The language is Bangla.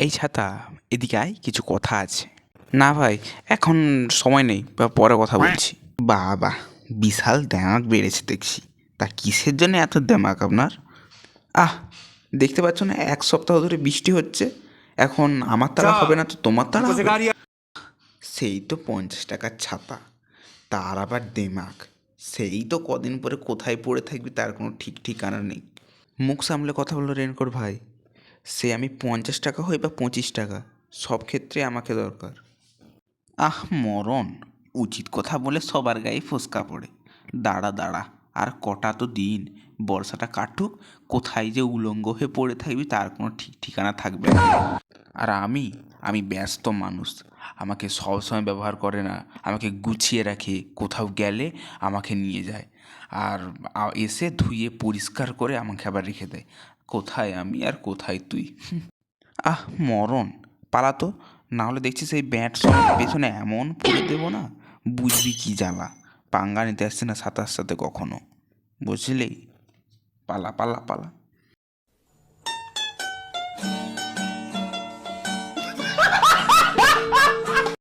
এই ছাতা, এদিকে আয়, কিছু কথা আছে। না ভাই, এখন সময় নেই, বা পরে কথা বলছি। বাবা, বিশাল দেমাক বেড়েছে দেখছি। তা কিসের জন্য এত দেমাক আপনার? আহ, দেখতে পাচ্ছ না 1 সপ্তাহ ধরে বৃষ্টি হচ্ছে। এখন আমার তাড়া হবে না তো তোমার তাড়া হবে? সেই তো 50 টাকার ছাতা, তার আবার দেমাক। সেই তো কদিন পরে কোথায় পড়ে থাকবি তার কোনো ঠিক ঠিকানা নেই। মুখ সামলে কথা বললো রেনকোট ভাই। সে আমি 50 টাকা হই বা 25 টাকা, সব ক্ষেত্রে আমাকে দরকার। আহ মরণ, উচিত কথা বলে সবার গায়ে ফোসকা পড়ে। দাঁড়া দাঁড়া, আর কটা তো দিন, বর্ষাটা কাটুক, কোথায় যে উলঙ্গ হয়ে পড়ে থাকবি তার কোনো ঠিক ঠিকানা থাকবে না। আর আমি ব্যস্ত মানুষ, আমাকে সবসময় ব্যবহার করে না, আমাকে গুছিয়ে রাখে, কোথাও গেলে আমাকে নিয়ে যায়, আর এসে ধুয়ে পরিষ্কার করে আমাকে আবার রেখে দেয়। কোথায় আমি আর কোথায় তুই? আহ মরণ, পালাতো, না হলে দেখছি সেই ব্যাট সমেত পেছনে এমন পুড়ে দেবো না, বুঝবি কি জ্বালা। পাঙ্গা নিতে আসছে না সাঁতার সাথে কখনো, বুঝলি? পালা পালা পালা।